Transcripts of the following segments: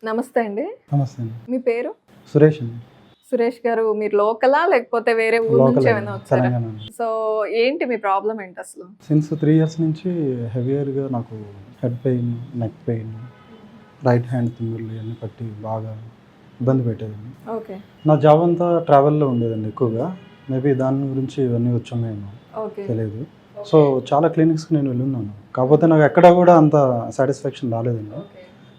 నమస్తే అండి. నమస్తే అండి. మీ పేరు? సురేష్ అండి. సురేష్ గారు, మీరు లోకలా లేకపోతే వేరే ఊరు నుంచి లోకల్ ఏమైనా వచ్చారా? తెలంగాణ అండి. సో ఏంటి మీ ప్రాబ్లం ఏంటి అసలు? సిన్స్ 3 ఇయర్స్ నుంచి హెవియర్గా నాకు head pain, neck pain, right hand తిమ్మిర్లు ఇవన్నీ పట్టి బాగా ఇబ్బంది పెట్టేదండి. ఓకే. నా జాబ్ అంతా ట్రావెల్లో ఉండేదండి ఎక్కువగా. మేబీ దాని గురించి ఇవన్నీ వచ్చామేమో ఓకే. తెలియదు. సో చాలా క్లినిక్స్కి నేను వెళ్ళున్నాను. కాకపోతే నాకు ఎక్కడ కూడా అంత సాటిస్ఫాక్షన్ రాలేదండి.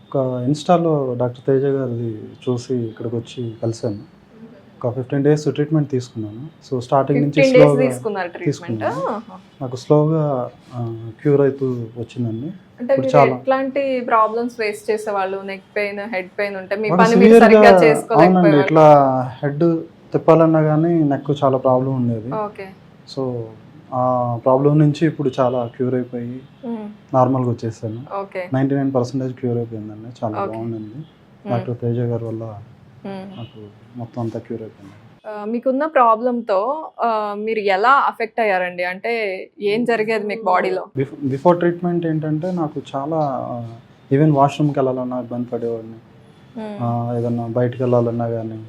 ఒక ఇన్స్టాలో డాక్టర్ తేజ గారిది చూసి ఇక్కడికి వచ్చి కలిసాను. ఒక 15 days ట్రీట్మెంట్ తీసుకున్నాను. సో స్టార్టింగ్ నుంచి 15 days స్లోగా తీసుకున్నారు ట్రీట్మెంట్? తీసుకున్నాను. నాకు స్లోగా క్యూర్ అవుతూ వచ్చిందండి. అంటే ఇప్పుడు మీరు చాలా ఎట్లాంటి ప్రాబ్లమ్స్ ఫేస్ చేసేవాళ్ళు? నెక్ పెయిన్, హెడ్ పెయిన్ ఉంటే మీ బాగా పని మీరు సివియర్గా సరిగ్గా అవునండి. చేసుకోలేకపోయేవాళ్ళు? ఇట్లా హెడ్ తిప్పాలన్నా కానీ నెక్ చాలా ప్రాబ్లం ఉండేది. ఓకే. సో ఆ ప్రాబ్లం నుంచి ఇప్పుడు చాలా క్యూర్ అయిపోయి నార్మల్గా వచ్చేసాను. ఓకే. 99% క్యూర్ అయిపోయిందండి. చాలా బాగుండింది. డాక్టర్ తేజ గారి వల్ల నాకు మొత్తం అంతా క్యూర్ అయిపోయింది. మీకున్న ప్రాబ్లంతో మీరు ఎలా అఫెక్ట్ అయ్యారండి? అంటే ఏం జరిగేది మీకు బాడీలో? బిఫోర్ ట్రీట్మెంట్ ఏంటంటే నాకు చాలా ఈవెన్ వాష్రూమ్కి వెళ్ళాలన్నా ఇబ్బంది పడేవాడిని. ఏదన్నా బయటకు వెళ్ళాలన్నా కానీ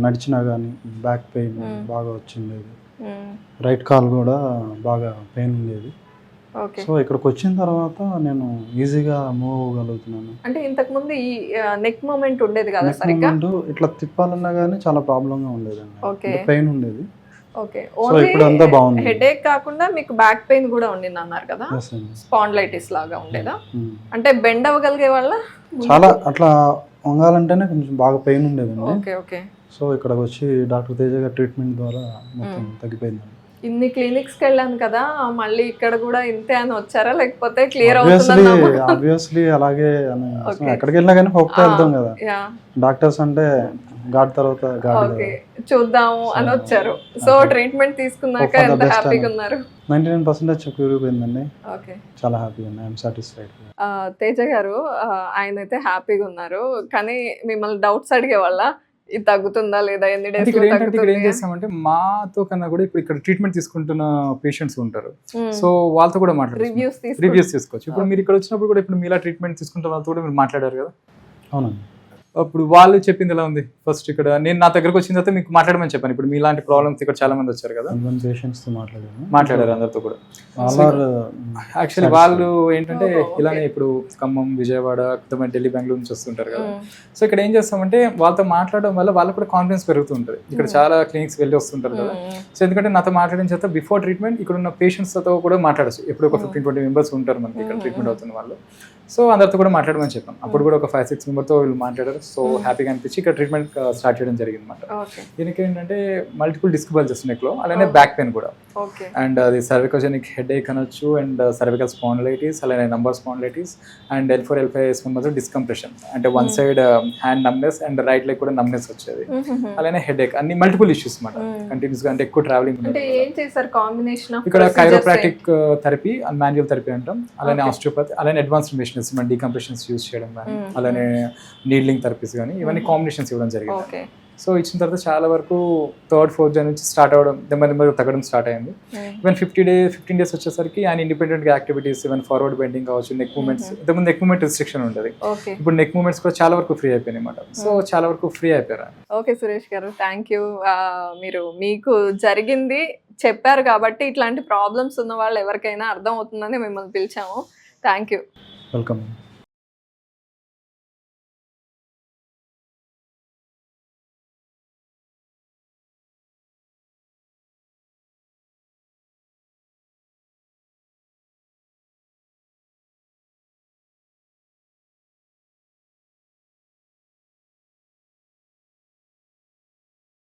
నడిచినా కానీ బ్యాక్ పెయిన్ బాగా వచ్చింది. రైట్ కాల్ కూడా బాగా పెయిన్ ఉండేది. సో ఇక్కడికి వచ్చిన తర్వాత నేను ఈజీగా మూవ్ అవ్వగలుగుతున్నాను. అంటే ఇంతకు ముందు ఈ నెక్ మూమెంట్ ఉండేది కదా సరిగ్గా? ఇట్లా తిప్పాలన్నా కానీ చాలా ప్రాబ్లంగా ఉండేదండి. ఓకే. పెయిన్ ఉండేది. ఓకే. సో ఇప్పుడు అంతా బాగుంది. హెడేక్ కాకుండా మీకు బ్యాక్ పెయిన్ కూడా ఉండింది అన్నారు కదా? స్పాండిలైటిస్ లాగా ఉండేదా? అంటే బెండ్ అవ్వగలిగే వాళ్ళ? చాలా అట్లా వంగాలంటేనే కొంచెం బాగా పెయిన్ ఉండేదండి. ఓకే. ఓకే. సో ఇక్కడికి వచ్చి డాక్టర్ తేజ గారి ట్రీట్మెంట్ ద్వారా మొత్తం తగ్గిపోయిందండి. ఇన్ని క్లినిక్స్కి వెళ్ళాను కదా, మళ్ళీ ఇక్కడ కూడా ఇంతే అని వచ్చారా లేకపోతే క్లియర్ అవుతుందా? ఆబ్వియస్లీ అలాగే ఎక్కడికి వెళ్ళినా కానీ హోప్తో వెళ్తాం కదా. డాక్టర్స్ అంటే గాడ్ తర్వాత గాడ్. చూద్దాము అని వచ్చారు. సో ట్రీట్మెంట్ తీసుకున్నాక ఎంత హ్యాపీగా ఉన్నారు? 99% క్యూర్ అయిపోయిందండి. ఓకే. చాలా హ్యాపీ అండి. I'm satisfied. తేజ గారు, ఆయన అయితే హ్యాపీగా ఉన్నారు, కానీ మిమ్మల్ని డౌట్స్ అడిగే వాళ్ళ ఇది తగ్గుతుందా లేదా, ఎన్ని డేస్ ఇక్కడ ఏం చేస్తామంటే మాతో కన్నా కూడా ఇప్పుడు ఇక్కడ ట్రీట్మెంట్ తీసుకుంటున్న పేషెంట్స్ ఉంటారు. సో వాళ్ళతో కూడా మాట్లాడారు, రివ్యూస్ తీసుకోవచ్చు. ఇప్పుడు మీరు ఇక్కడ వచ్చినప్పుడు కూడా ఇప్పుడు మీలా ట్రీట్మెంట్ తీసుకుంటున్న వాళ్ళతో కూడా మీరు మాట్లాడారు కదా? అవునండి. అప్పుడు వాళ్ళు చెప్పింది ఎలా ఉంది? ఫస్ట్ ఇక్కడ నేను నా దగ్గరకు వచ్చిన తర్వాత మీకు మాట్లాడమని చెప్పాను. ఇప్పుడు మీలాంటి ప్రాబ్లమ్స్ ఇక్కడ చాలా మంది వచ్చారు కదా, మాట్లాడారు అందరితో కూడా. యాక్చువల్లీ వాళ్ళు ఏంటంటే ఇలానే ఇప్పుడు ఖమ్మం, విజయవాడ, ఢిల్లీ, బెంగళూరు నుంచి వస్తుంటారు కదా. సో ఇక్కడ ఏం చేస్తామంటే వాళ్ళతో మాట్లాడడం వల్ల వాళ్ళకి కూడా కాన్ఫిడెన్స్ పెరుగుతూ ఉంటుంది. ఇక్కడ చాలా క్లినిక్స్ వెళ్ళి వస్తుంటారు కదా. సో ఎందుకంటే నాతో మాట్లాడిన తర్వాత బిఫోర్ ట్రీట్మెంట్ ఇక్కడ ఉన్న పేషెంట్స్తో కూడా మాట్లాడచ్చు. ఎప్పుడు ఒక 15-20 మెంబర్స్ ఉంటారు మనకి ఇక్కడ ట్రీట్మెంట్ అవుతున్న వాళ్ళు. సో అందరితో కూడా మాట్లాడమని చెప్పాం. అప్పుడు కూడా ఒక 5-6 మెంబర్తో వీళ్ళు మాట్లాడారు. సో హ్యాపీగా అనిపించి ఇక్కడ ట్రీట్మెంట్ స్టార్ట్ చేయడం జరిగింది అనమాట. దీనికి ఏంటంటే మల్టిపుల్ డిస్క్ బల్జెస్ నెక్లో, అలానే బ్యాక్ పెయిన్ కూడా, అండ్ అది సర్వికోజెనిక్ హెడేక్ అనొచ్చు, అండ్ సర్వికల్ స్పాండిలైటిస్, అలానే lumbar spondylitis, and L4, L5 members disc compression, అంటే one side hand numbness and right leg కూడా నమ్నెస్ వచ్చేది, అలానే హెడేక్, అన్ని మల్టిపుల్ ఇష్యూస్ అనమాట. కంటిన్యూస్ గా అంటే ఎక్కువ ట్రావెలింగ్. ఇక్కడ కైరోప్రాక్టిక్ థెరపీ, మాన్యువల్ థెరపీ అంటాం, అలానే ఆస్టియోపతి, అలానే అడ్వాన్స్డ్ మెషినరీస్, డీకంప్రెషన్స్ యూజ్ చేయడం కానీ, అలానే నీడ్లింగ్ థెరపీస్ కానీ, ఇవన్నీ కాంబినేషన్స్ ఇవ్వడం జరిగింది. సో ఇచ్చిన తర్వాత చాలా వరకు 3rd, 4th డే నుంచి స్టార్ట్ అవ్వడం, నెమ్మది తగ్గడం స్టార్ట్ అయింది. ఈవెన్ 15 days వచ్చేసరికి ఆయన independent activities, even forward bending కావచ్చు, నెక్ మూవ్మెంట్స్, ఇంతకుముందు నెక్ మూవ్మెంట్ రిస్ట్రిక్షన్ ఉంటుంది, ఇప్పుడు నెక్ మూవ్మెంట్స్ కూడా చాలా వరకు ఫ్రీ అయిపోయినాయి అన్నమాట. సో చాలా వరకు ఫ్రీ అయిపోయారు. ఓకే సురేష్ గారు, థ్యాంక్ యూ. మీరు మీకు జరిగింది చెప్పారు కాబట్టి ఇట్లాంటి ప్రాబ్లమ్స్ ఉన్న వాళ్ళు ఎవరికైనా అర్థం అవుతుందని మిమ్మల్ని పిలిచాము. Thank you. వెల్కమ్.